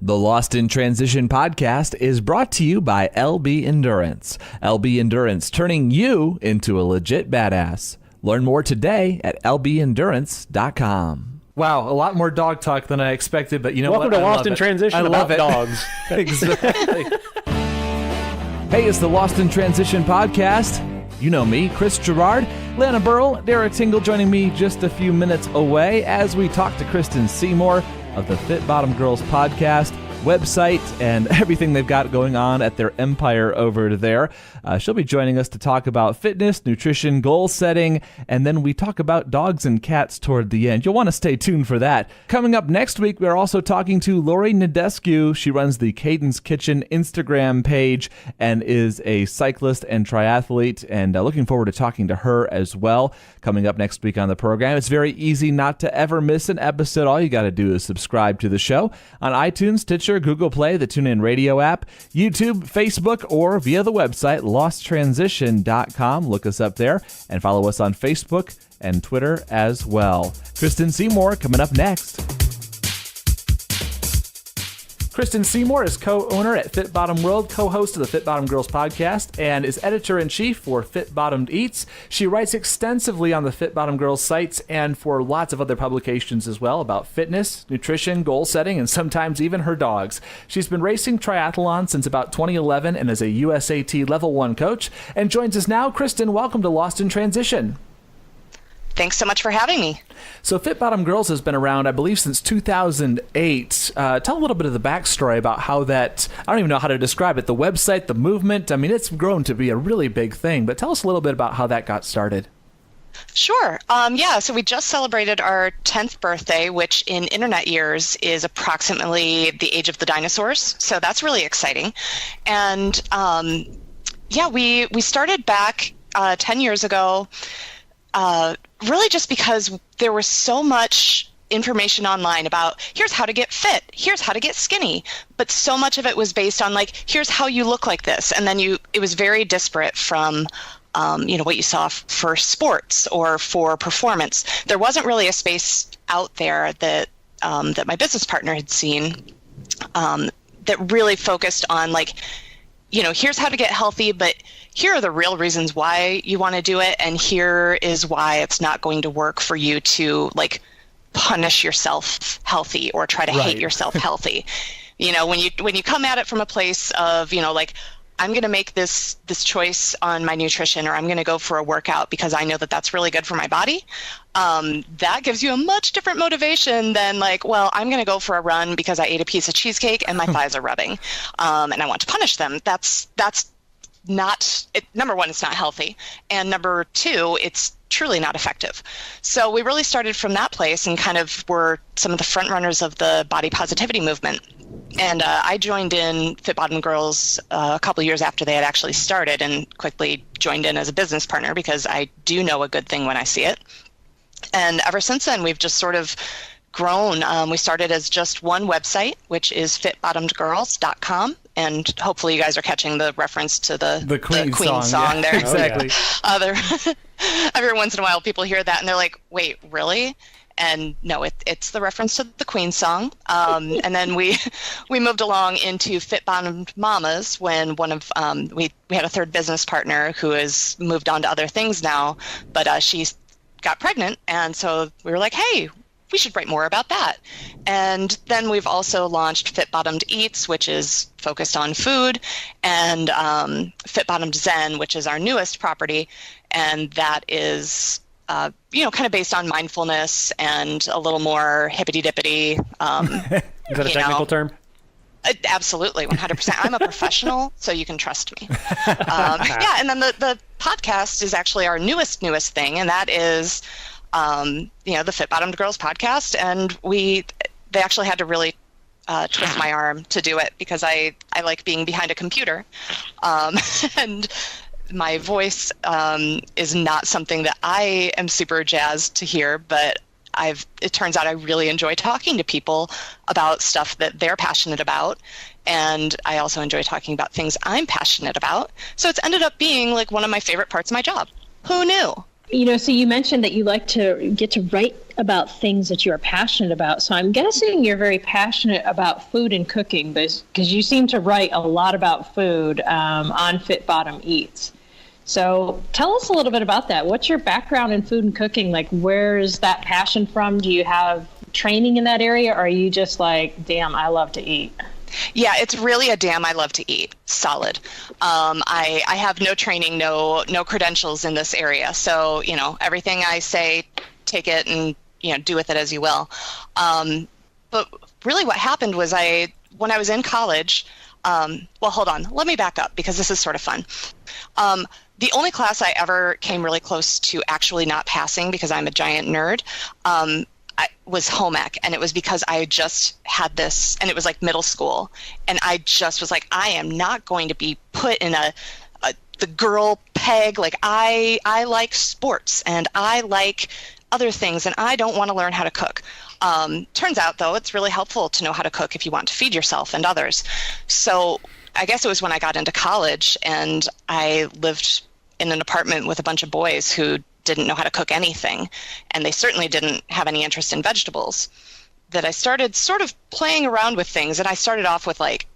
The Lost in Transition podcast is brought to you by LB Endurance. LB Endurance, turning you into a legit badass. Learn more today at lbendurance.com. Wow, a lot more dog talk than I expected, but you know Welcome what? to Lost in Transition about dogs. Exactly. Hey, it's the Lost in Transition podcast. You know me, Chris Gerard, Lana Burrell, Derek Tingle joining me just a few minutes away as we talk to Kristen Seymour of the Fit Bottom Girls podcast, website, and everything they've got going on at their empire over there. She'll be joining us to talk about fitness, nutrition, goal setting, and then we talk about dogs and cats toward the end. You'll want to stay tuned for that. Coming up next week, we're also talking to Lori Nadescu. She runs the Cadence Kitchen Instagram page and is a cyclist and triathlete, and looking forward to talking to her as well. Coming up next week on the program, it's very easy not to ever miss an episode. All you got to do is subscribe to the show on iTunes, Stitcher, Google Play, the TuneIn Radio app, YouTube, Facebook, or via the website, losttransition.com. Look us up there and follow us on Facebook and Twitter as well. Kristen Seymour coming up next. Kristen Seymour is co-owner at Fit Bottom World, co-host of the Fit Bottom Girls podcast, and is editor-in-chief for Fit Bottomed Eats. She writes extensively on the Fit Bottom Girls sites and for lots of other publications as well about fitness, nutrition, goal setting, and sometimes even her dogs. She's been racing triathlon since about 2011 and is a USAT Level One Coach, and joins us now. Kristen, welcome to Lost in Transition. Thanks so much for having me. So Fit Bottom Girls has been around, I believe, since 2008. Tell a little bit of the backstory about how that, I don't even know how to describe it, the website, the movement. I mean, it's grown to be a really big thing, but tell us a little bit about how that got started. Sure. So we just celebrated our 10th birthday, which in internet years is approximately the age of the dinosaurs. So that's really exciting. And we started back 10 years ago. Really just because there was so much information online about here's how to get fit, here's how to get skinny, but so much of it was based on like, here's how you look like this. And then it was very disparate from, what you saw for sports or for performance. There wasn't really a space out there that my business partner had seen that really focused on like, here's how to get healthy, but here are the real reasons why you want to do it, and here is why it's not going to work for you to like punish yourself healthy or try to hate yourself healthy. When you come at it from a place of, like, I'm going to make this choice on my nutrition, or I'm going to go for a workout because I know that that's really good for my body. That gives you a much different motivation than like, well, I'm going to go for a run because I ate a piece of cheesecake and my thighs are rubbing, and I want to punish them. That's not it. Number one, it's not healthy, and number two, it's truly not effective. So we really started from that place and kind of were some of the front runners of the body positivity movement. And I joined in Fit Bottom Girls a couple of years after they had actually started, and quickly joined in as a business partner because I do know a good thing when I see it. And ever since then, we've just sort of grown. We started as just one website, which is fitbottomedgirls.com. And hopefully you guys are catching the reference to the Queen song there. Exactly. Every once in a while people hear that and they're like, wait, really? And no, it's the reference to the Queen song. And then we moved along into Fit Bottomed Mamas when one of we had a third business partner who has moved on to other things now, but she got pregnant, and so we were like, hey, we should write more about that. And then we've also launched Fit Bottomed Eats, which is focused on food, and Fit Bottomed Zen, which is our newest property, and that is kind of based on mindfulness and a little more hippity-dippity. Is that a technical term? Absolutely, 100%. I'm a professional, so you can trust me. And then the podcast is actually our newest thing, and that is the Fit Bottomed Girls podcast. And they actually had to really twist my arm to do it because I like being behind a computer, and my voice is not something that I am super jazzed to hear, but it turns out I really enjoy talking to people about stuff that they're passionate about. And I also enjoy talking about things I'm passionate about. So it's ended up being like one of my favorite parts of my job. Who knew? So you mentioned that you like to get to write about things that you are passionate about. So I'm guessing you're very passionate about food and cooking, because you seem to write a lot about food on Fit Bottom Eats. So tell us a little bit about that. What's your background in food and cooking? Like, where is that passion from? Do you have training in that area, or are you just like, damn, I love to eat? Yeah, it's really a damn I love to eat. Solid. I have no training, no credentials in this area. So, everything I say, take it and, do with it as you will. But really what happened was when I was in college, well, hold on, let me back up because this is sort of fun. The only class I ever came really close to actually not passing, because I'm a giant nerd, was home ec, and it was because I just had this, and it was like middle school, and I just was like, I am not going to be put in the girl peg. Like I like sports and I like other things, and I don't want to learn how to cook. Turns out though, it's really helpful to know how to cook if you want to feed yourself and others. So I guess it was when I got into college and I lived in an apartment with a bunch of boys who didn't know how to cook anything, and they certainly didn't have any interest in vegetables, that I started sort of playing around with things. And I started off with like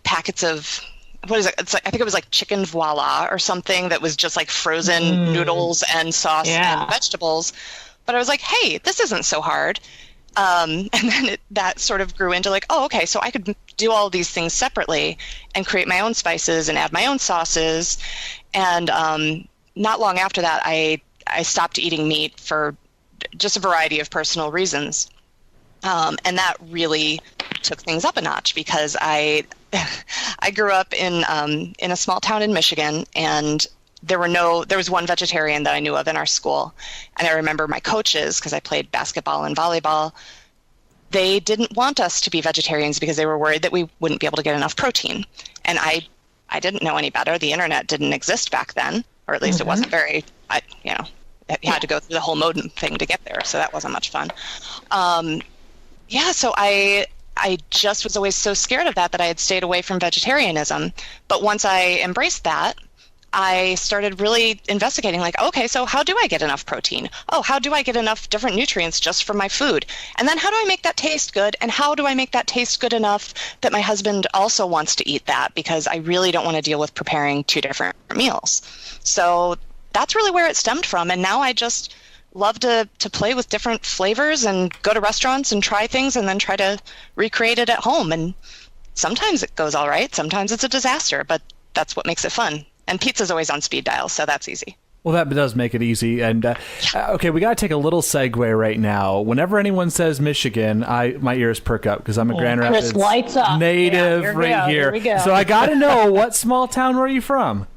packets of, what is it? It's like, I think it was like chicken voila or something that was just like frozen noodles and sauce and vegetables. But I was like, hey, this isn't so hard. And then that sort of grew into like, oh, okay, so I could do all these things separately and create my own spices and add my own sauces. And not long after that, I stopped eating meat for just a variety of personal reasons. And that really took things up a notch, because I grew up in a small town in Michigan, and there was one vegetarian that I knew of in our school. And I remember my coaches, because I played basketball and volleyball, they didn't want us to be vegetarians because they were worried that we wouldn't be able to get enough protein. And I didn't know any better. The internet didn't exist back then, or at least it wasn't very, you had to go through the whole modem thing to get there. So that wasn't much fun. So I just was always so scared of that I had stayed away from vegetarianism. But once I embraced that, I started really investigating, like, okay, so how do I get enough protein? Oh, how do I get enough different nutrients just from my food? And then how do I make that taste good? And how do I make that taste good enough that my husband also wants to eat that? Because I really don't want to deal with preparing two different meals. So that's really where it stemmed from. And now I just love to play with different flavors and go to restaurants and try things and then try to recreate it at home. And sometimes it goes all right. Sometimes it's a disaster, but that's what makes it fun. And pizza's always on speed dial, so that's easy. Well, that does make it easy. And okay, we got to take a little segue right now. Whenever anyone says Michigan, my ears perk up because I'm a Grand Rapids lights up. native here. We go. So I got to know, what small town were you from?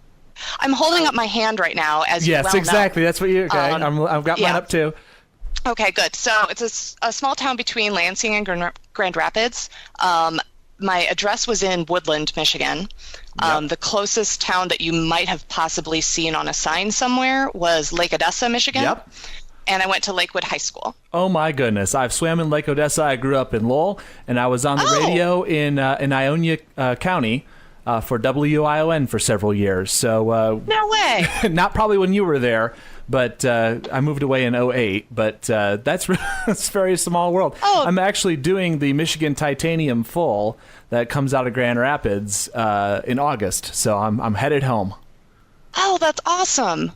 I'm holding up my hand right now, as you well know. Yes, exactly. That's what you. Okay, I've got mine up too. Okay, good. So it's a small town between Lansing and Grand Rapids. My address was in Woodland, Michigan. Yep. The closest town that you might have possibly seen on a sign somewhere was Lake Odessa, Michigan. Yep. And I went to Lakewood High School. Oh my goodness! I've swam in Lake Odessa. I grew up in Lowell, and I was on the radio in Ionia County for WION for several years. So no way. Not probably when you were there, but I moved away in 2008. But that's a very small world. Oh. I'm actually doing the Michigan Titanium Full that comes out of Grand Rapids in August. So I'm headed home. Oh, that's awesome.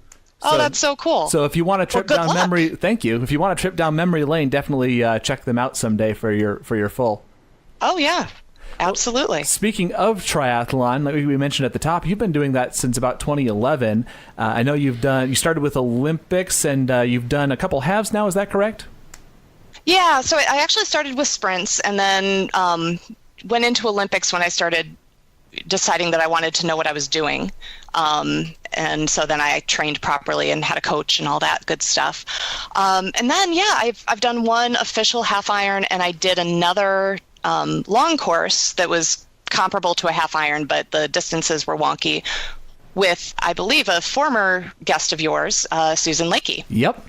Oh, that's so cool. So if you want to trip down memory, thank you. If you want to trip down memory lane, definitely check them out someday for your full. Oh yeah. Absolutely. Well, speaking of triathlon, like we mentioned at the top, you've been doing that since about 2011. I know you started with Olympics, and you've done a couple halves now. Is that correct? Yeah. So I actually started with sprints, and then went into Olympics when I started deciding that I wanted to know what I was doing. And so then I trained properly and had a coach and all that good stuff. And then, I've done one official half iron, and I did another long course that was comparable to a half iron, but the distances were wonky, with, I believe, a former guest of yours, Susan Lakey. Yep.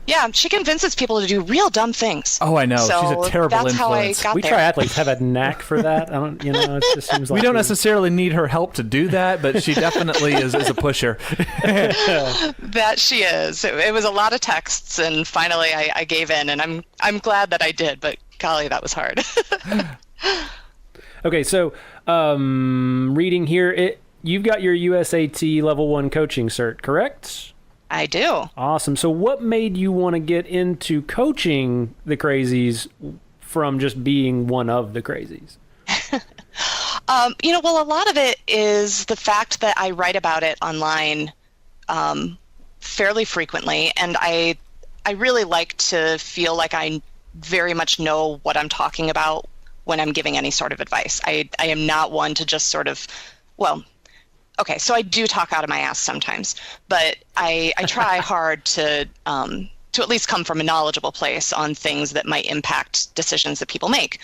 Yeah, she convinces people to do real dumb things. Oh, I know. So she's a terrible that's influence. How I got We there. triathletes have a knack for that. It just seems like We don't necessarily need her help to do that, but she definitely is a pusher. That she is. It was a lot of texts, and finally I gave in, and I'm glad that I did. But golly, that was hard. Okay, so reading here, you've got your USAT Level One Coaching cert, correct? I do. Awesome. So what made you want to get into coaching the crazies from just being one of the crazies? Well, a lot of it is the fact that I write about it online fairly frequently, and I really like to feel like I very much know what I'm talking about when I'm giving any sort of advice. I am not one to just sort of, okay, so I do talk out of my ass sometimes, but I try hard to at least come from a knowledgeable place on things that might impact decisions that people make.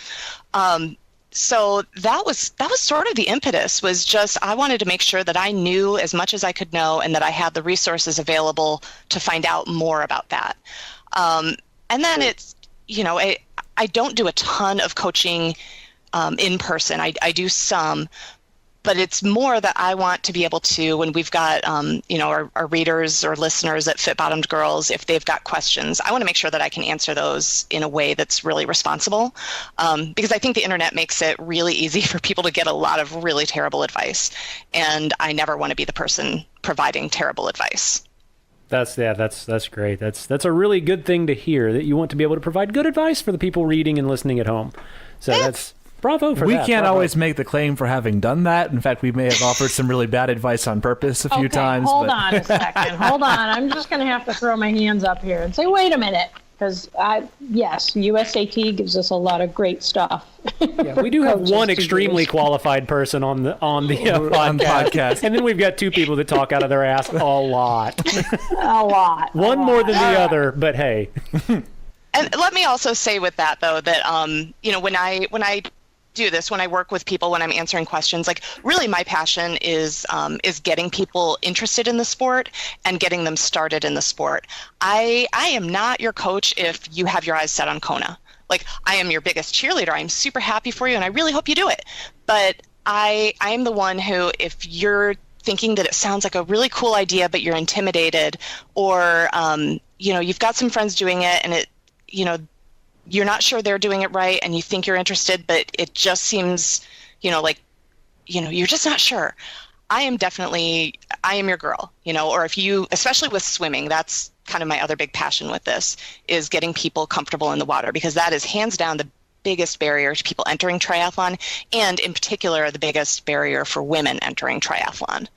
So that was sort of the impetus, was just I wanted to make sure that I knew as much as I could know and that I had the resources available to find out more about that. And then it's, I don't do a ton of coaching in person. I do some, but it's more that I want to be able to, when we've got, our readers or listeners at Fit Bottomed Girls, if they've got questions, I want to make sure that I can answer those in a way that's really responsible. Because I think the internet makes it really easy for people to get a lot of really terrible advice. And I never want to be the person providing terrible advice. That's great. That's a really good thing to hear, that you want to be able to provide good advice for the people reading and listening at home. So that's bravo for we that. can't Bravo. always make the claim for having done that. In fact, we may have offered some really bad advice on purpose a few times. Hold on a second. Hold on. I'm just going to have to throw my hands up here and say, wait a minute. Because, yes, USAT gives us a lot of great stuff. Yeah, we do have one extremely qualified person on the podcast. And then we've got two people that talk out of their ass a lot. A lot. One more than the other, but hey. And let me also say with that, though, that, when I do this, when I work with people, when I'm answering questions, like really my passion is getting people interested in the sport and getting them started in the sport. I am not your coach if you have your eyes set on Kona. Like, I am your biggest cheerleader. I'm super happy for you, and I really hope you do it. But I'm the one who, if you're thinking that it sounds like a really cool idea, but you're intimidated, or you've got some friends doing it, and you're not sure they're doing it right, and you think you're interested, but it just seems, you're just not sure. I am your girl, or if you, especially with swimming, that's kind of my other big passion with this, is getting people comfortable in the water, because that is hands down the biggest barrier to people entering triathlon, and in particular, the biggest barrier for women entering triathlon.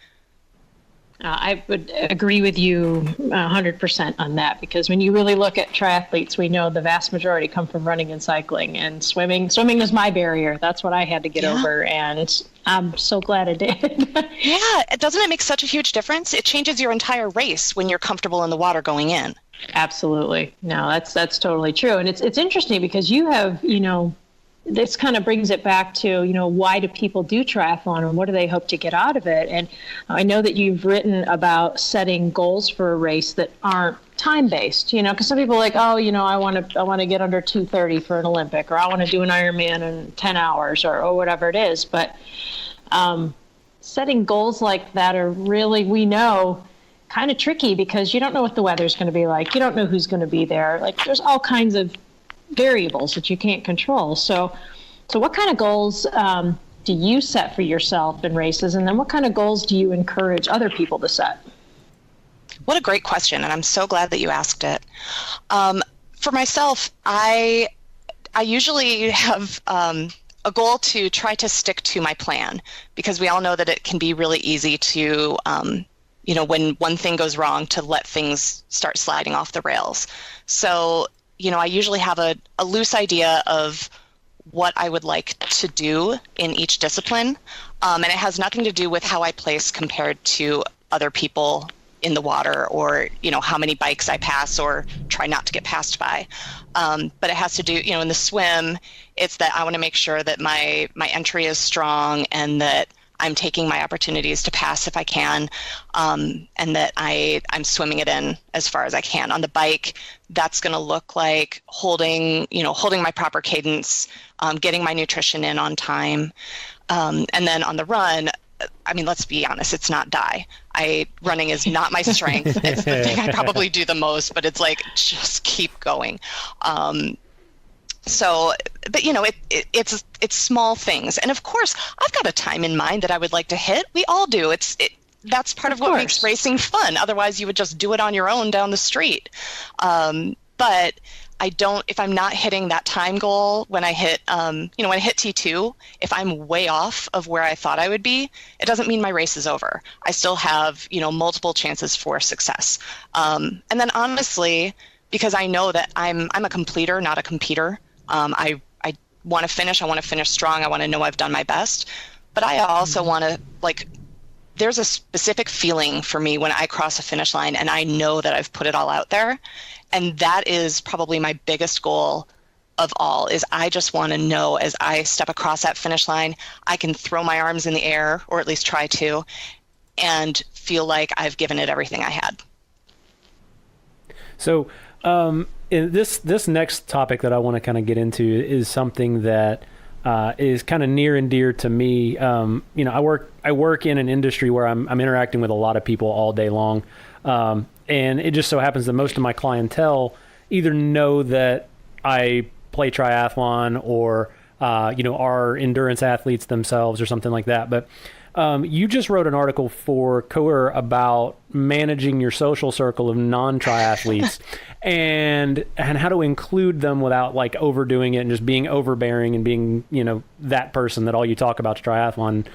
I would agree with you 100% on that, because when you really look at triathletes, we know the vast majority come from running and cycling, and swimming is my barrier. That's what I had to get over, and I'm so glad I did. Yeah, doesn't it make such a huge difference? It changes your entire race when you're comfortable in the water going in. Absolutely. No, that's totally true. And it's interesting because you have, this kind of brings it back to, why do people do triathlon and what do they hope to get out of it? And I know that you've written about setting goals for a race that aren't time-based, because some people are like, I want to get under 2:30 for an Olympic, or I want to do an Ironman in 10 hours or whatever it is. But setting goals like that are really, we know, kind of tricky, because you don't know what the weather's going to be like. You don't know who's going to be there. Like, there's all kinds of variables that you can't control. So what kind of goals do you set for yourself in races? And then what kind of goals do you encourage other people to set? What a great question. And I'm so glad that you asked it. For myself, I usually have a goal to try to stick to my plan, because we all know that it can be really easy to, when one thing goes wrong, to let things start sliding off the rails. So I usually have a loose idea of what I would like to do in each discipline. And it has nothing to do with how I place compared to other people in the water, or, how many bikes I pass or try not to get passed by. But it has to do, in the swim, it's that I want to make sure that my entry is strong and that I'm taking my opportunities to pass if I can, and that I'm swimming it in as far as I can. On the bike, that's going to look like holding my proper cadence, getting my nutrition in on time. And then on the run, I mean, let's be honest, it's not die. Running is not my strength. It's the thing I probably do the most, but it's like, just keep going. But it's small things. And of course, I've got a time in mind that I would like to hit. We all do. That's part of what makes racing fun. Otherwise, you would just do it on your own down the street. But if I'm not hitting that time goal, when I hit, when I hit T2, if I'm way off of where I thought I would be, it doesn't mean my race is over. I still have, multiple chances for success. And then honestly, because I know that I'm a completer, not a competitor. I want to finish. I want to finish strong. I want to know I've done my best. But I also want to, there's a specific feeling for me when I cross a finish line and I know that I've put it all out there. And that is probably my biggest goal of all, is I just want to know as I step across that finish line, I can throw my arms in the air, or at least try to, and feel like I've given it everything I had. So in this next topic that I want to kind of get into is something that is kind of near and dear to me. I work in an industry where I'm interacting with a lot of people all day long. And it just so happens that most of my clientele either know that I play triathlon or, are endurance athletes themselves or something like that. But you just wrote an article for Coeur about managing your social circle of non-triathletes and how to include them without overdoing it and just being overbearing and being, that person that all you talk about is triathlon.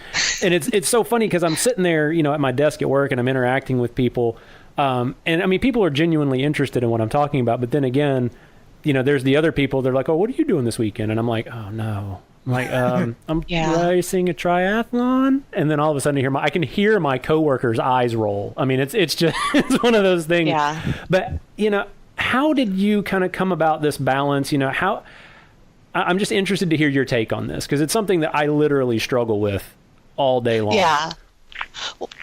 And it's so funny because I'm sitting there, at my desk at work and I'm interacting with people. And I mean, people are genuinely interested in what I'm talking about, but then again, there's the other people, they're like, oh, what are you doing this weekend? And I'm like, oh no. I'm like, I'm racing a triathlon. And then all of a sudden I can hear my coworkers' eyes roll. I mean, it's just, it's one of those things. Yeah. But, how did you kind of come about this balance? I'm just interested to hear your take on this, because it's something that I literally struggle with all day long. Yeah.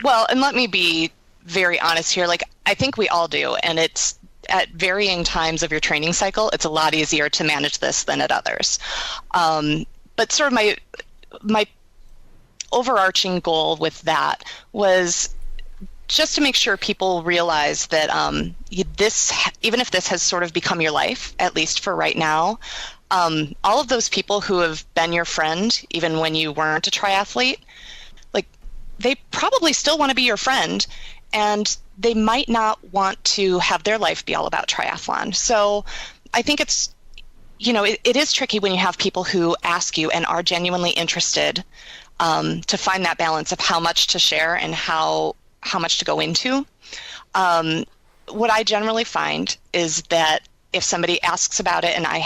Well, and let me be very honest here. I think we all do. And it's at varying times of your training cycle, it's a lot easier to manage this than at others. But sort of my overarching goal with that was just to make sure people realize that even if this has sort of become your life, at least for right now, all of those people who have been your friend, even when you weren't a triathlete, they probably still want to be your friend, and they might not want to have their life be all about triathlon. So I think it's, it is tricky when you have people who ask you and are genuinely interested to find that balance of how much to share and how much to go into. What I generally find is that if somebody asks about it and I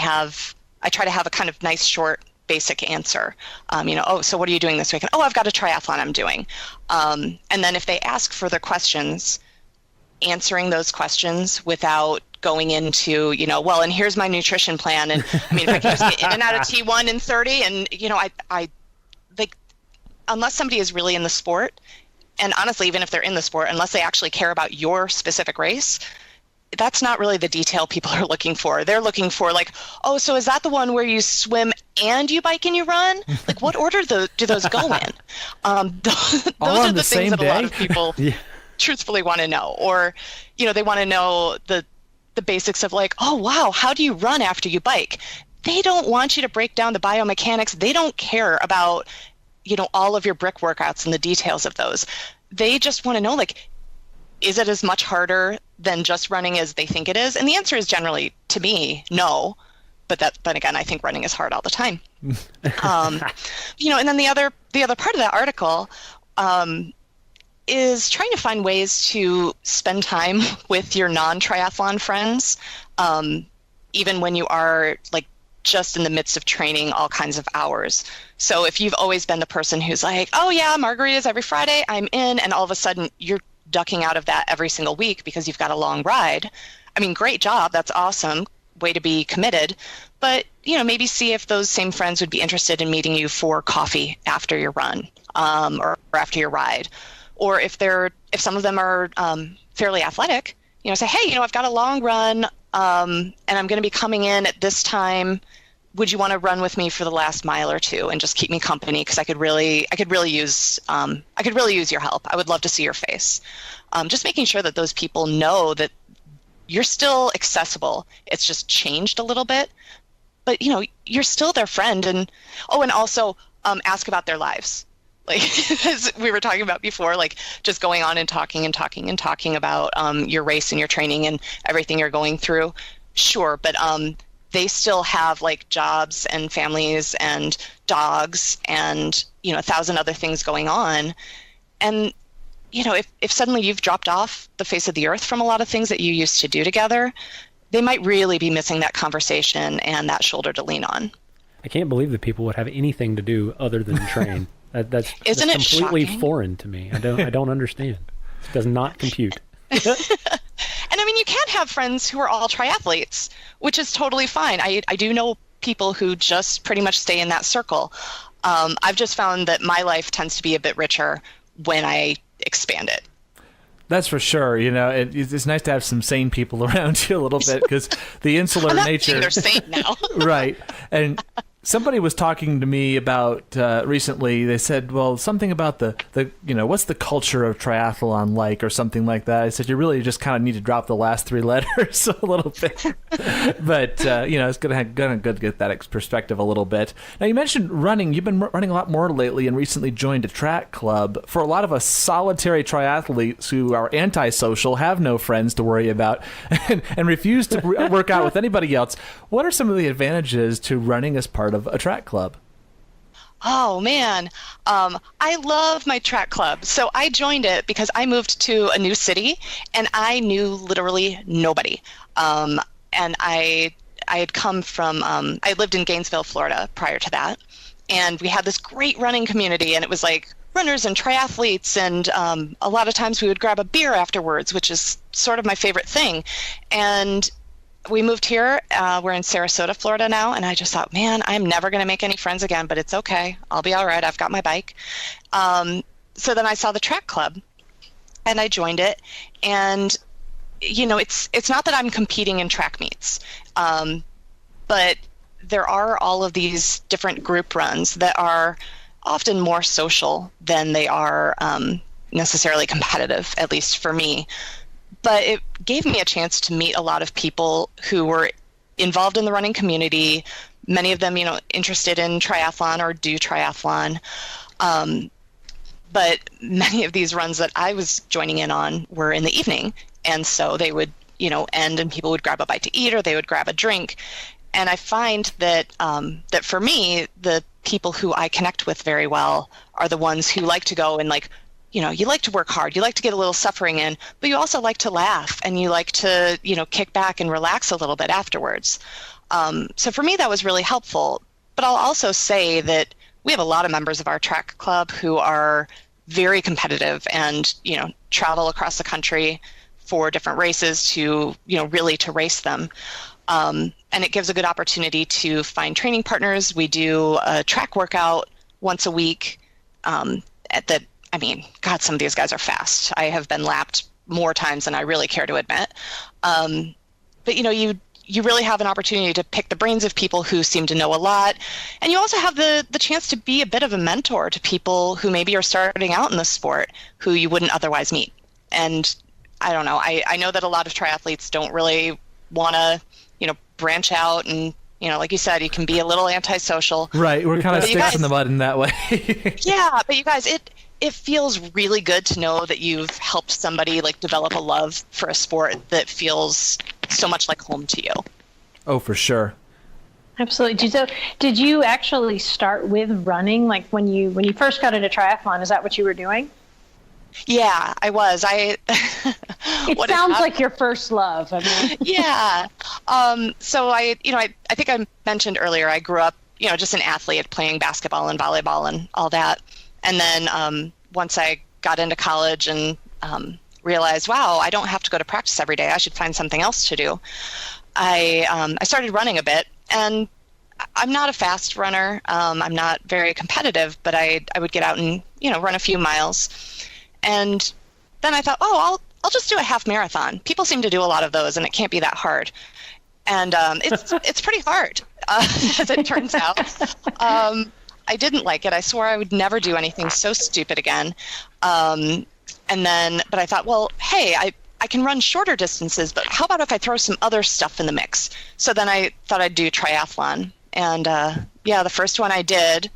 try to have a kind of nice, short, basic answer. Oh, so what are you doing this weekend? Oh, I've got a triathlon I'm doing. And then if they ask further questions, answering those questions without going into, well, and here's my nutrition plan. And I mean, if I can just get in and out of T1 in 30, and, I unless somebody is really in the sport, and honestly, even if they're in the sport, unless they actually care about your specific race, that's not really the detail people are looking for. They're looking for oh, so is that the one where you swim and you bike and you run? What order do those go in? Those are the things that a lot of people truthfully want to know. Or, they want to know the basics of oh, wow, how do you run after you bike? They don't want you to break down the biomechanics. They don't care about, all of your brick workouts and the details of those. They just want to know, is it as much harder than just running as they think it is? And the answer is generally, to me, no. But again, I think running is hard all the time. And then the other part of that article is trying to find ways to spend time with your non-triathlon friends, even when you are just in the midst of training all kinds of hours. So if you've always been the person who's oh yeah, margaritas every Friday, I'm in, and all of a sudden you're ducking out of that every single week because you've got a long ride. I mean, great job. That's awesome. way to be committed. But, maybe see if those same friends would be interested in meeting you for coffee after your run, or after your ride. Or if some of them are fairly athletic, say, hey, I've got a long run, and I'm going to be coming in at this time. Would you want to run with me for the last mile or two and just keep me company? Because I could really use your help. I would love to see your face. Just making sure that those people know that you're still accessible. It's just changed a little bit, but you're still their friend. And also ask about their lives. Like, as we were talking about before, like just going on and talking about your race and your training and everything you're going through. Sure, but they still have like jobs and families and dogs and 1,000 other things going on. And if suddenly you've dropped off the face of the earth from a lot of things that you used to do together, they might really be missing that conversation and that shoulder to lean on. I can't believe that people would have anything to do other than train. That's Isn't it completely shocking? Foreign to me. I don't understand. It does not compute. And I mean, you can't have friends who are all triathletes, which is totally fine. I do know people who just pretty much stay in that circle. I've just found that my life tends to be a bit richer when I expand it. That's for sure. It's nice to have some sane people around you a little bit, because the insular I'm not nature. saying they're sane now. Right. And somebody was talking to me about recently. They said, well, something about the what's the culture of triathlon like, or something like that. I said, you really just kind of need to drop the last three letters a little bit. But it's gonna good get that perspective a little bit. Now, you mentioned running. You've been running a lot more lately, and recently joined a track club. For a lot of us solitary triathletes who are antisocial, have no friends to worry about, and refuse to work out with anybody else, what are some of the advantages to running as part of a track club? Oh man, I love my track club. So I joined it because I moved to a new city and I knew literally nobody. And I had come from, I lived in Gainesville, Florida prior to that. And we had this great running community, and it was like runners and triathletes. And a lot of times we would grab a beer afterwards, which is sort of my favorite thing. And we moved here. We're in Sarasota, Florida now, and I just thought, man, I'm never going to make any friends again, but it's okay. I'll be all right. I've got my bike. So then I saw the track club, and I joined it. And it's not that I'm competing in track meets, but there are all of these different group runs that are often more social than they are necessarily competitive, at least for me. But it gave me a chance to meet a lot of people who were involved in the running community, many of them, interested in triathlon or do triathlon. But many of these runs that I was joining in on were in the evening. And so they would, end and people would grab a bite to eat, or they would grab a drink. And I find that that for me, the people who I connect with very well are the ones who like to go and you like to work hard, you like to get a little suffering in, but you also like to laugh, and you like to, kick back and relax a little bit afterwards. So for me, that was really helpful. But I'll also say that we have a lot of members of our track club who are very competitive and, travel across the country for different races to, really to race them. And it gives a good opportunity to find training partners. We do a track workout once a week God, some of these guys are fast. I have been lapped more times than I really care to admit. But you really have an opportunity to pick the brains of people who seem to know a lot. And you also have the chance to be a bit of a mentor to people who maybe are starting out in the sport who you wouldn't otherwise meet. And I don't know, I know that a lot of triathletes don't really want to, branch out and, like you said, you can be a little antisocial. Right, we're kind of sticks guys, in the mud in that way. Yeah, but you guys, it feels really good to know that you've helped somebody develop a love for a sport that feels so much like home to you. Oh, for sure. Absolutely. So did you actually start with running? Like when you first got into triathlon, is that what you were doing? Yeah, I was. It sounds like your first love. Yeah. So I think I mentioned earlier, I grew up, just an athlete playing basketball and volleyball and all that. And then once I got into college and realized, wow, I don't have to go to practice every day. I should find something else to do. I started running a bit, and I'm not a fast runner. I'm not very competitive, but I would get out and, run a few miles. And then I thought, I'll just do a half marathon. People seem to do a lot of those, and it can't be that hard. And it's pretty hard, as it turns out. I didn't like it. I swore I would never do anything so stupid again. But I thought, well, hey, I can run shorter distances, but how about if I throw some other stuff in the mix? So then I thought I'd do triathlon. And the first one I did,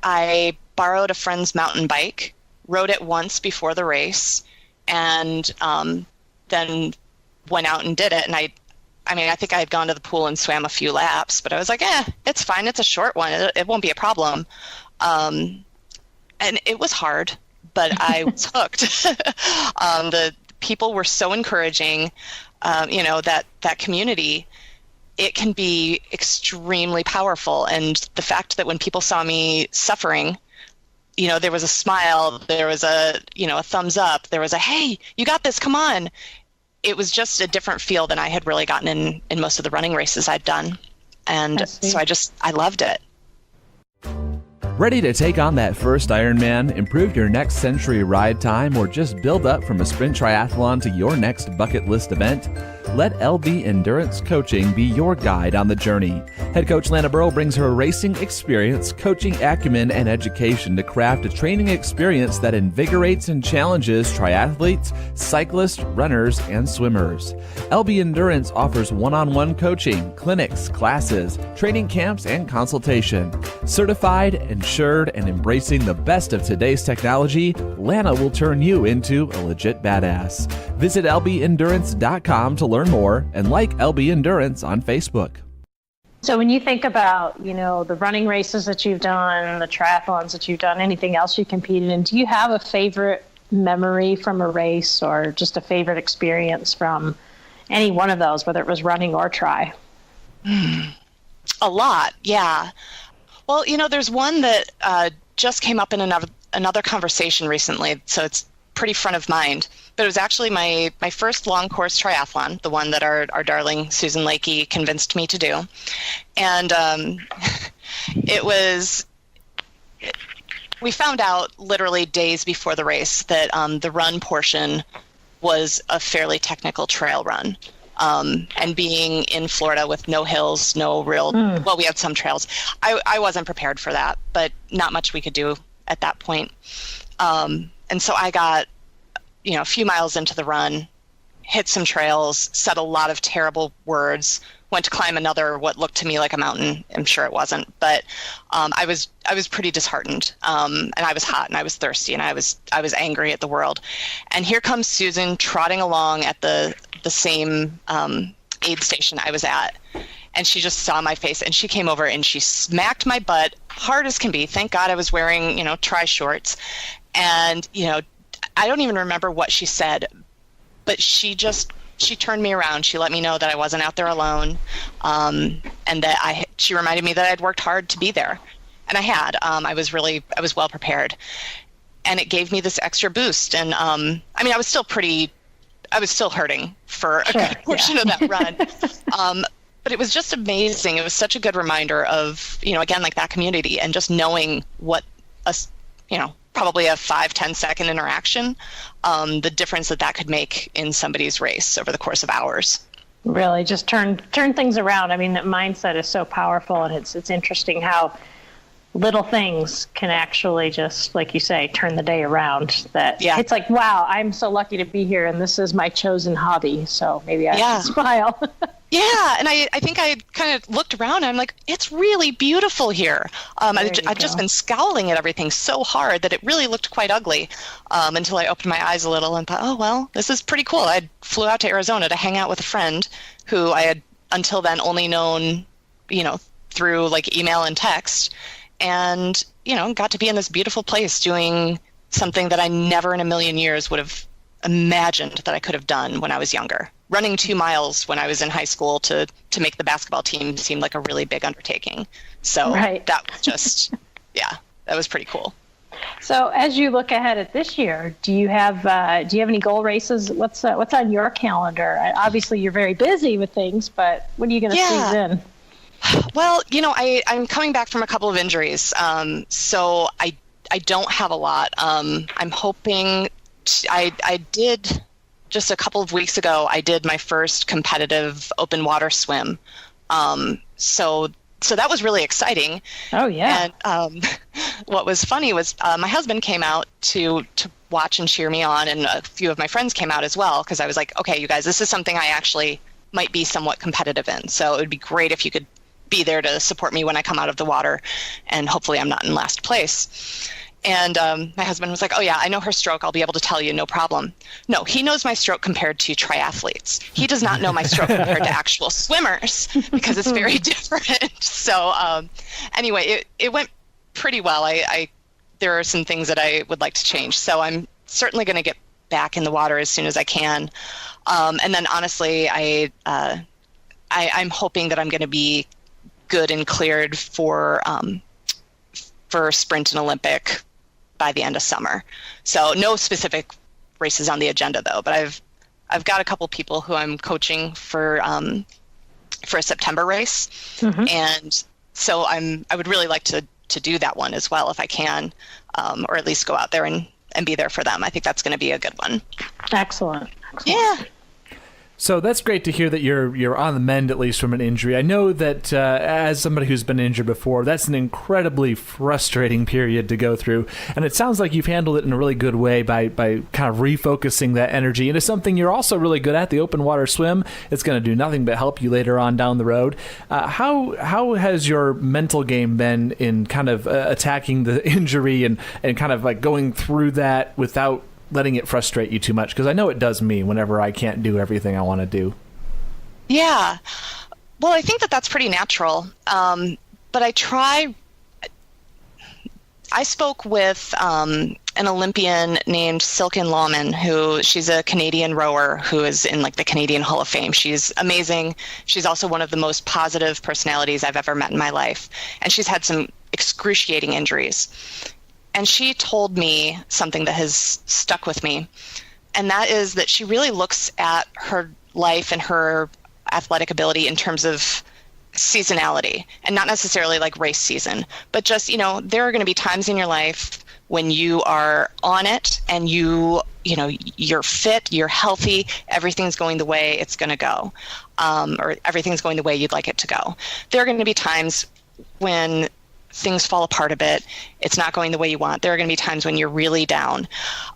I borrowed a friend's mountain bike, rode it once before the race, and then went out and did it. And I think I had gone to the pool and swam a few laps, but I was like, it's fine. It's a short one. It won't be a problem. And it was hard, but I was hooked. The people were so encouraging, that community, it can be extremely powerful. And the fact that when people saw me suffering, there was a smile, there was a thumbs up, there was a, hey, you got this, come on. It was just a different feel than I had really gotten in most of the running races I'd done. And so I loved it. Ready to take on that first Ironman, improve your next century ride time, or just build up from a sprint triathlon to your next bucket list event? Let LB Endurance Coaching be your guide on the journey. Head coach Lana Burrow brings her racing experience, coaching acumen, and education to craft a training experience that invigorates and challenges triathletes, cyclists, runners, and swimmers. LB Endurance offers one-on-one coaching, clinics, classes, training camps, and consultation. Certified, insured, and embracing the best of today's technology, Lana will turn you into a legit badass. Visit lbendurance.com to learn more and like LB Endurance on Facebook. So when you think about, the running races that you've done, the triathlons that you've done, anything else you competed in, do you have a favorite memory from a race or just a favorite experience from any one of those, whether it was running or tri? A lot, yeah. Well, there's one that just came up in another conversation recently, so it's pretty front of mind. But it was actually my first long course triathlon, the one that our darling Susan Lakey convinced me to do. And we found out literally days before the race that the run portion was a fairly technical trail run. And being in Florida with no hills, no real, well, we had some trails. I wasn't prepared for that, but not much we could do at that point. And so I got, a few miles into the run, hit some trails, said a lot of terrible words, went to climb another, what looked to me like a mountain. I'm sure it wasn't, but I was pretty disheartened. And I was hot and I was thirsty and I was angry at the world. And here comes Susan trotting along at the same aid station I was at. And she just saw my face and she came over and she smacked my butt hard as can be. Thank God I was wearing, tri shorts. And, I don't even remember what she said, but she turned me around. She let me know that I wasn't out there alone. And that she reminded me that I'd worked hard to be there. And I had. I was well prepared. And it gave me this extra boost. And I was still hurting for a good portion of that run. But it was just amazing. It was such a good reminder of, again, like that community and just knowing what probably a 5-10 second interaction, the difference that could make in somebody's race over the course of hours. Really just turn things around. That mindset is so powerful, and it's interesting how little things can actually just, like you say, turn the day around. It's like, wow, I'm so lucky to be here, and this is my chosen hobby, so maybe I can smile. Yeah, and I think I kind of looked around and I'm like, it's really beautiful here. I've just been scowling at everything so hard that it really looked quite ugly until I opened my eyes a little and thought, oh, well, this is pretty cool. I flew out to Arizona to hang out with a friend who I had until then only known, through like email and text, and, got to be in this beautiful place doing something that I never in a million years would have imagined that I could have done when I was younger. Running 2 miles when I was in high school to make the basketball team seemed like a really big undertaking. So that was just, that was pretty cool. So as you look ahead at this year, do you have any goal races? What's on your calendar? Obviously, you're very busy with things, but what are you going to squeeze in? Well, I'm coming back from a couple of injuries, so I don't have a lot. I'm hoping I did just a couple of weeks ago. I did my first competitive open water swim, so that was really exciting. Oh yeah. And what was funny was my husband came out to watch and cheer me on, and a few of my friends came out as well, because I was like, okay, you guys, this is something I actually might be somewhat competitive in. So it would be great if you could be there to support me when I come out of the water, and hopefully I'm not in last place. And my husband was like, oh yeah, I know her stroke. I'll be able to tell you, no problem. No, he knows my stroke compared to triathletes. He does not know my stroke compared to actual swimmers, because it's very different. So anyway, it went pretty well. There are some things that I would like to change. So I'm certainly going to get back in the water as soon as I can. And then honestly, I'm hoping that I'm going to be good and cleared for sprint and Olympic by the end of summer. So no specific races on the agenda though, but I've got a couple people who I'm coaching for a September race. Mm-hmm. And so I would really like to do that one as well if I can, or at least go out there and be there for them. I think that's going to be a good one. Excellent. Yeah. So that's great to hear that you're on the mend, at least from an injury. I know that as somebody who's been injured before, that's an incredibly frustrating period to go through. And it sounds like you've handled it in a really good way by kind of refocusing that energy into something you're also really good at, the open water swim. It's going to do nothing but help you later on down the road. How has your mental game been in kind of attacking the injury and kind of like going through that without letting it frustrate you too much? Because I know it does me whenever I can't do everything I want to do. Yeah. Well, I think that's pretty natural. But I spoke with an Olympian named Silken Lawman, she's a Canadian rower who is in like the Canadian Hall of Fame. She's amazing. She's also one of the most positive personalities I've ever met in my life. And she's had some excruciating injuries. And she told me something that has stuck with me, and that is that she really looks at her life and her athletic ability in terms of seasonality, and not necessarily like race season, but just, there are going to be times in your life when you are on it and you're fit, you're healthy, everything's going the way it's going to go, or everything's going the way you'd like it to go. There are going to be times when things fall apart a bit, it's not going the way you want. There are going to be times when you're really down.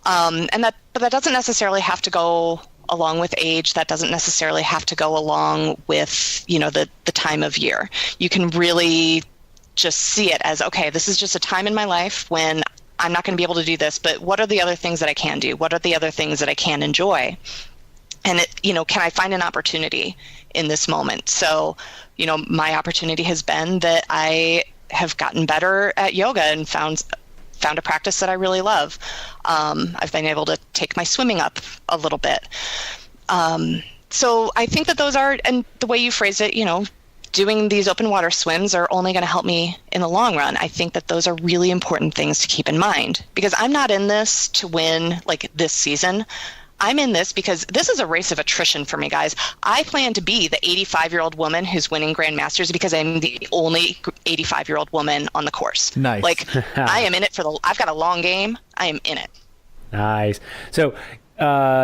But that doesn't necessarily have to go along with age. That doesn't necessarily have to go along with, the time of year. You can really just see it as, okay, this is just a time in my life when I'm not going to be able to do this, but what are the other things that I can do? What are the other things that I can enjoy? And can I find an opportunity in this moment? So, my opportunity has been that I have gotten better at yoga and found a practice that I really love. I've been able to take my swimming up a little bit. So I think that those are, and the way you phrase it, doing these open water swims are only going to help me in the long run. I think that those are really important things to keep in mind, because I'm not in this to win like this season. I'm in this because this is a race of attrition for me, guys. I plan to be the 85-year-old woman who's winning Grand Masters because I'm the only 85-year-old woman on the course. Nice. Like, I am in it I've got a long game. I am in it. Nice. So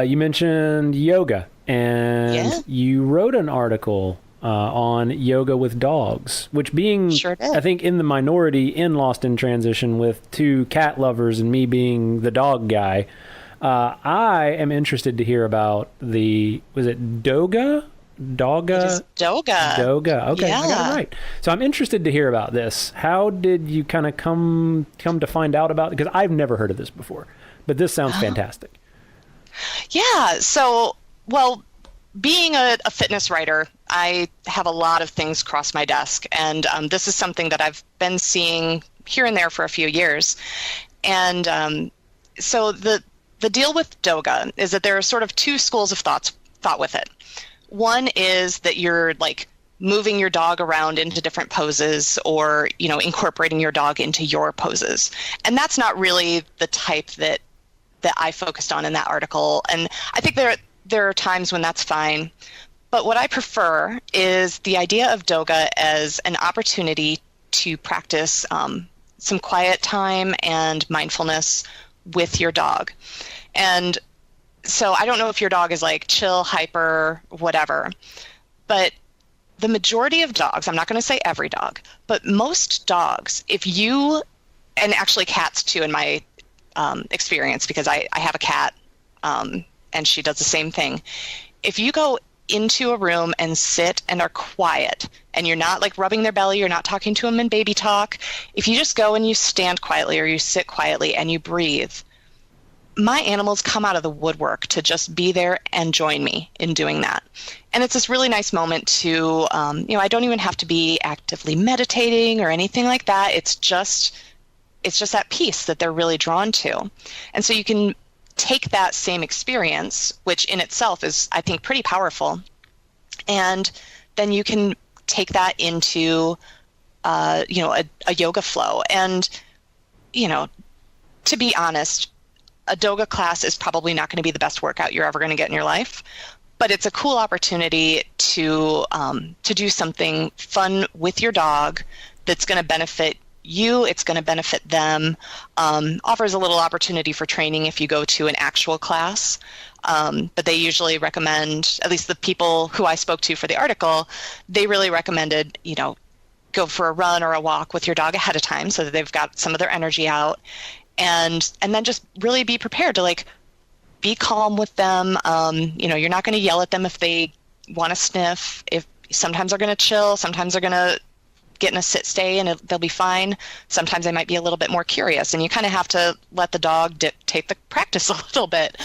you mentioned yoga, and you wrote an article on yoga with dogs, which being, sure did. I think, in the minority in Lost in Transition with two cat lovers and me being the dog guy, I am interested to hear about was it Doga? Doga? It is Doga. Doga. Okay, yeah. I got it right. So I'm interested to hear about this. How did you kind of come to find out about it? Because I've never heard of this before, but this sounds fantastic. Yeah. So, well, being a fitness writer, I have a lot of things cross my desk, and this is something that I've been seeing here and there for a few years. And so the deal with Doga is that there are sort of two schools of thought with it. One is that you're like moving your dog around into different poses or, incorporating your dog into your poses. And that's not really the type that I focused on in that article. And I think there are times when that's fine. But what I prefer is the idea of Doga as an opportunity to practice some quiet time and mindfulness with your dog. And so I don't know if your dog is like chill, hyper, whatever, but the majority of dogs, I'm not going to say every dog, but most dogs, and actually cats too in my experience, because I have a cat and she does the same thing. If you go into a room and sit and are quiet and you're not like rubbing their belly, you're not talking to them in baby talk, if you just go and you stand quietly or you sit quietly and you breathe, my animals come out of the woodwork to just be there and join me in doing that. And it's this really nice moment to, I don't even have to be actively meditating or anything like that. It's just that peace that they're really drawn to. And so you can take that same experience, which in itself is, I think, pretty powerful, and then you can take that into, a yoga flow. And, to be honest, a Doga class is probably not going to be the best workout you're ever going to get in your life, but it's a cool opportunity to do something fun with your dog that's going to benefit you, it's going to benefit them, offers a little opportunity for training if you go to an actual class. But they usually recommend, at least the people who I spoke to for the article, they really recommended, go for a run or a walk with your dog ahead of time so that they've got some of their energy out. And then just really be prepared to like be calm with them. You're not going to yell at them if they want to sniff. If sometimes they're going to chill, sometimes they're going to get in a sit stay and they'll be fine. Sometimes they might be a little bit more curious, and you kind of have to let the dog dictate the practice a little bit,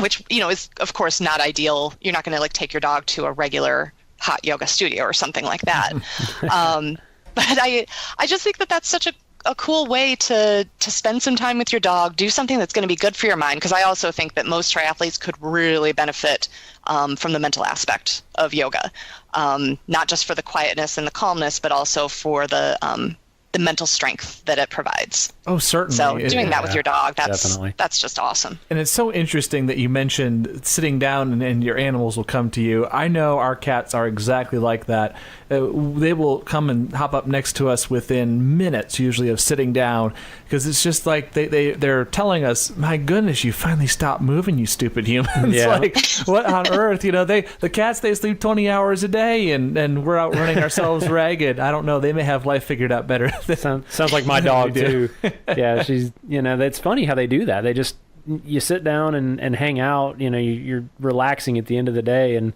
which is of course not ideal. You're not going to like take your dog to a regular hot yoga studio or something like that. But I just think that that's such a cool way to spend some time with your dog, do something that's going to be good for your mind, because I also think that most triathletes could really benefit from the mental aspect of yoga, not just for the quietness and the calmness, but also for the mental strength that it provides. Oh, certainly. So doing that with your dog, that's just awesome. And it's so interesting that you mentioned sitting down and your animals will come to you. I know our cats are exactly like that. They will come and hop up next to us within minutes, usually, of sitting down, because it's just like they're telling us, my goodness, you finally stopped moving, you stupid humans. Yeah. Like, what on earth? The cats, they sleep 20 hours a day, and we're out running ourselves ragged. I don't know. They may have life figured out better. Sounds like my dog, too. Yeah, she's, it's funny how they do that. They just, you sit down and hang out, you're relaxing at the end of the day. And,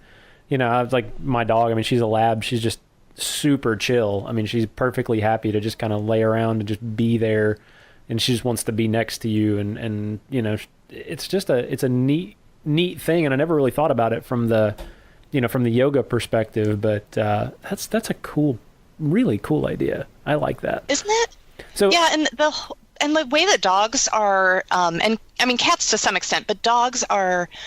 I was like, my dog, she's a lab. She's just super chill. She's perfectly happy to just kind of lay around and just be there. And she just wants to be next to you. And it's just a neat thing. And I never really thought about it from the yoga perspective, but that's a really cool idea. I like that. Isn't it? So yeah, and the way that dogs are, and cats to some extent, but dogs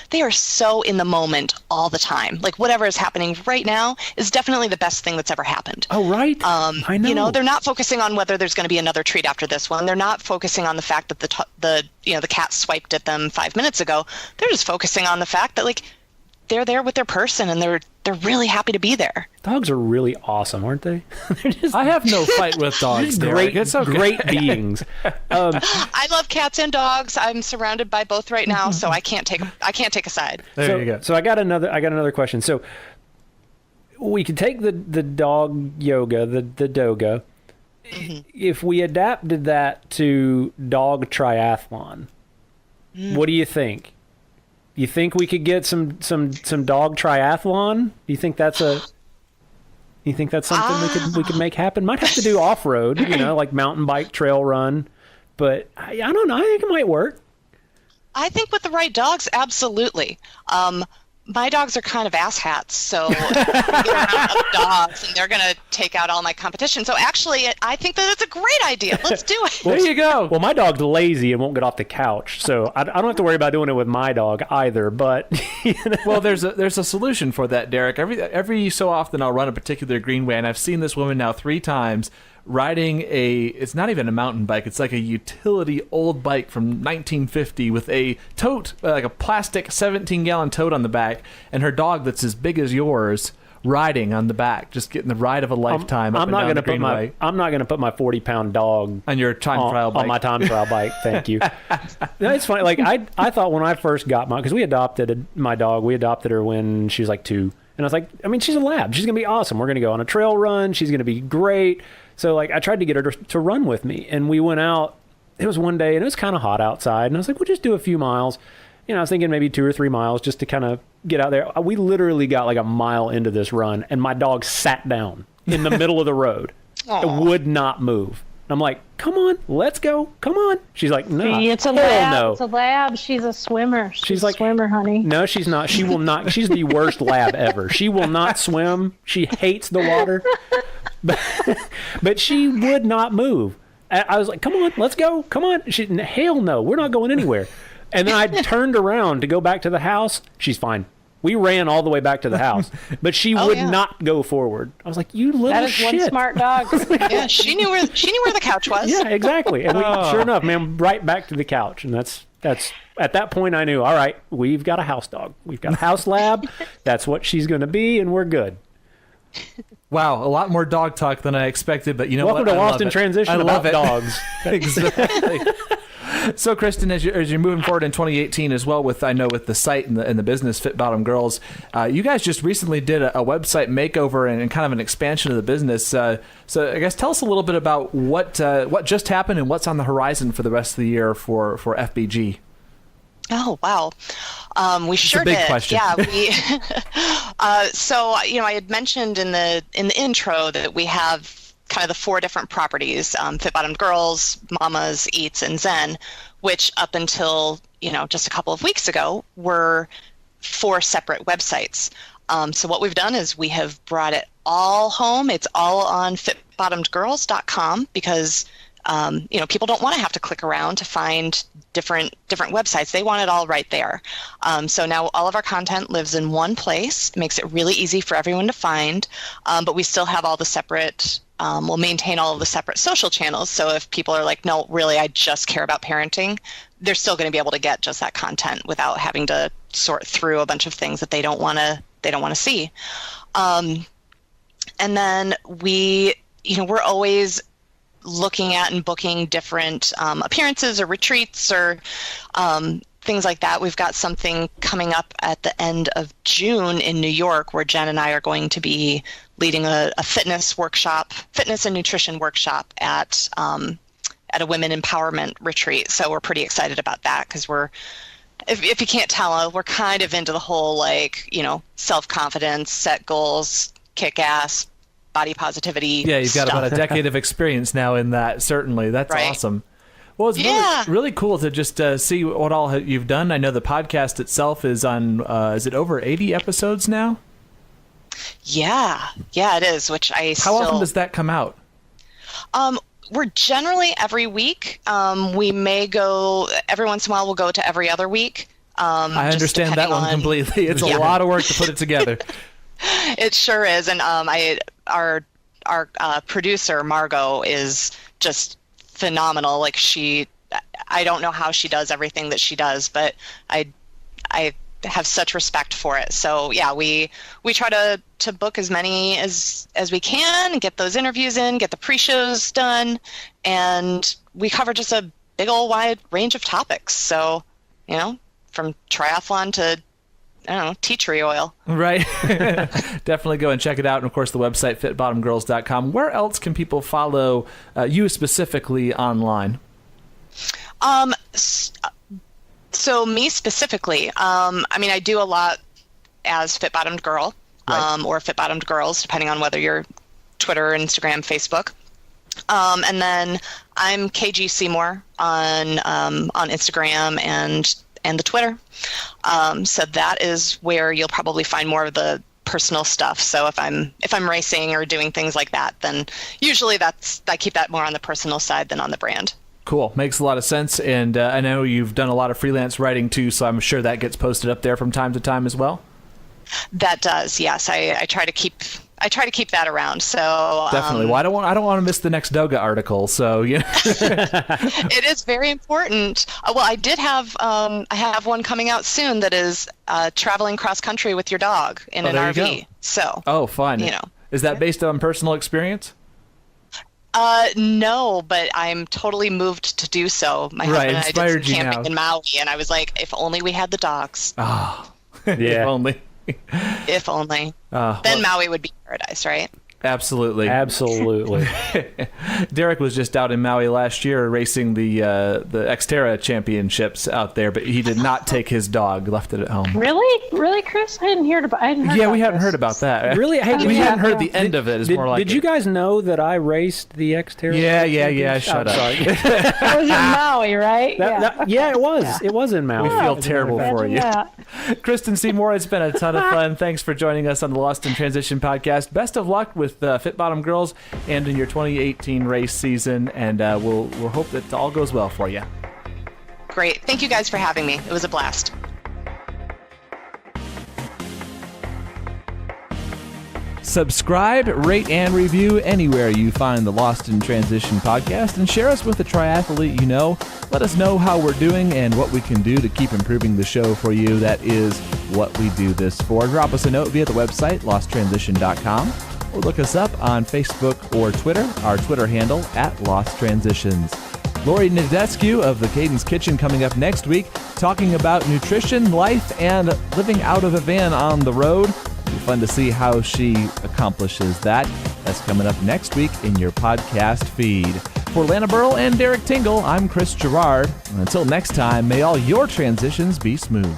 they are so in the moment all the time. Like whatever is happening right now is definitely the best thing that's ever happened. Oh, right. I know. They're not focusing on whether there's going to be another treat after this one. They're not focusing on the fact that the cat swiped at them 5 minutes ago. They're just focusing on the fact that like they're there with their person and they're really happy to be there. Dogs are really awesome, aren't they? I have no fight with dogs. Great, it's okay. Great beings. I love cats and dogs. I'm surrounded by both right now, so I can't take a side. There you go. So I got another question. So we could take the dog yoga, the Doga. Mm-hmm. If we adapted that to dog triathlon, what do you think? You think we could get some dog triathlon? Do you think that's something we could make happen? Might have to do off road, like mountain bike, trail run, but I don't know. I think it might work. I think with the right dogs, absolutely. my dogs are kind of asshats, so they're not other dogs, and they're going to take out all my competition. So actually, I think that it's a great idea. Let's do it. There you go. Well, my dog's lazy and won't get off the couch, so I don't have to worry about doing it with my dog either. But Well, there's a solution for that, Derek. Every so often I'll run a particular greenway, and I've seen this woman now 3 times riding it's not even a mountain bike, it's like a utility old bike from 1950 with a tote, like a plastic 17-gallon tote on the back, and her dog that's as big as yours riding on the back, just getting the ride of a lifetime. I'm not going to put my 40-pound dog on your time trial bike. On my time trial bike. Thank you. No, it's funny. Like I thought when I first got mine, because we adopted my dog. We adopted her when she was like 2, and I was like, I mean, she's a lab. She's going to be awesome. We're going to go on a trail run. She's going to be great. So like I tried to get her to run with me, and we went out. It was one day, and it was kind of hot outside, and I was like, we'll just do a few miles. You know, I was thinking maybe 2 or 3 miles just to kind of get out there. We literally got like a mile into this run, and my dog sat down in the middle of the road. It would not move. I'm like, come on, let's go. Come on. She's like, no. See, it's a lab. No. It's a lab. She's a swimmer. She's like, a swimmer, honey. No, she's not. She will not. She's the worst lab ever. She will not swim. She hates the water. But she would not move. I was like, come on, let's go. Come on. Hell no, we're not going anywhere. And then I turned around to go back to the house. She's fine. We ran all the way back to the house, but she would not go forward. I was like, "You little shit!" That is one smart dog. Yeah, she knew where the couch was. Yeah, exactly. And sure enough, man, right back to the couch. And that's at that point I knew. All right, we've got a house dog. We've got a house lab. That's what she's going to be, and we're good. Wow, a lot more dog talk than I expected, but you know Welcome what? to Lost in Transition. I love about it. Dogs. Exactly. So, Kristen, as you're moving forward in 2018 as well, with the site and the business Fit Bottom Girls, you guys just recently did a website makeover and kind of an expansion of the business. So, I guess tell us a little bit about what just happened and what's on the horizon for the rest of the year for FBG. Oh, wow. We sure did. It's a big question. Yeah, we. So, I had mentioned in the intro that we have kind of the 4 different properties, Fit Bottomed Girls, Mamas, Eats, and Zen, which up until, just a couple of weeks ago were 4 separate websites. So what we've done is we have brought it all home. It's all on fitbottomedgirls.com because, people don't want to have to click around to find different websites. They want it all right there. So now all of our content lives in one place. It makes it really easy for everyone to find, but we still have all the separate we'll maintain all of the separate social channels. So if people are like, no, really, I just care about parenting, they're still going to be able to get just that content without having to sort through a bunch of things that they don't want to see. And then we're always looking at and booking different appearances or retreats or things like that. We've got something coming up at the end of June in New York where Jen and I are going to be leading a fitness and nutrition workshop at a women empowerment retreat. So we're pretty excited about that because if you can't tell, we're kind of into the whole self-confidence, set goals, kick ass, body positivity. Yeah, you've got stuff. about a decade of experience now in that. Certainly, that's right. Awesome. Well, it's really cool to just see what all you've done. I know the podcast itself is on, is it over 80 episodes now? Yeah, it is, which How often does that come out? We're generally every week. We may go, every once in a while we'll go to every other week. I understand that one completely. It's a lot of work to put it together. It sure is. And our producer, Margot, is just phenomenal. Like I don't know how she does everything that she does, but I have such respect for it. So yeah, we try to book as many as we can and get those interviews in, get the pre-shows done, and we cover just a big old wide range of topics. So, from triathlon to tea tree oil. Right. Definitely go and check it out. And of course, the website, fitbottomgirls.com. Where else can people follow you specifically online? So me specifically, I do a lot as Fit Bottomed Girl, right. Or Fit Bottomed Girls, depending on whether you're Twitter, Instagram, Facebook. And then I'm KG Seymour on Instagram and and the Twitter. So that is where you'll probably find more of the personal stuff. So if I'm racing or doing things like that, then usually I keep that more on the personal side than on the brand. Cool. Makes a lot of sense. And I know you've done a lot of freelance writing too, so I'm sure that gets posted up there from time to time as well. That does, yes. I try to keep that around. So definitely. Well, I don't want to miss the next Doga article. So it is very important. Well, I did have I have one coming out soon that is traveling cross country with your dog in an RV. So fun. Is that based on personal experience? No, but I'm totally moved to do so. My husband and I did some camping in Maui, and I was like, if only we had the dogs. Oh, yeah. If only. If only. Then Maui would be paradise, right? Absolutely. Derek was just out in Maui last year racing the Xterra championships out there, but he did not take his dog, left it at home. Really, Chris? I hadn't heard about. We hadn't heard about that. Really? Hey, we hadn't heard the end of it. Did you guys know that I raced the Xterra? Yeah. Shut up. Sorry. That was in Maui, right? It was. Yeah. It was in Maui. We feel terrible for you. Yeah. Kristen Seymour, it's been a ton of fun. Thanks for joining us on the Lost in Transition podcast. Best of luck with Fit Bottom Girls and in your 2018 race season, and we'll hope that all goes well for you. Great. Thank you guys for having me. It was a blast. Subscribe, rate, and review anywhere you find the Lost in Transition podcast, and share us with a triathlete you know. Let us know how we're doing and what we can do to keep improving the show for you. That is what we do this for. Drop us a note via the website, losttransition.com, or look us up on Facebook or Twitter. Our Twitter handle, @LostTransitions. Lori Nadescu of the Cadence Kitchen coming up next week, talking about nutrition, life, and living out of a van on the road. It'll be fun to see how she accomplishes that. That's coming up next week in your podcast feed. For Lana Burl and Derek Tingle, I'm Chris Gerard. And until next time, may all your transitions be smooth.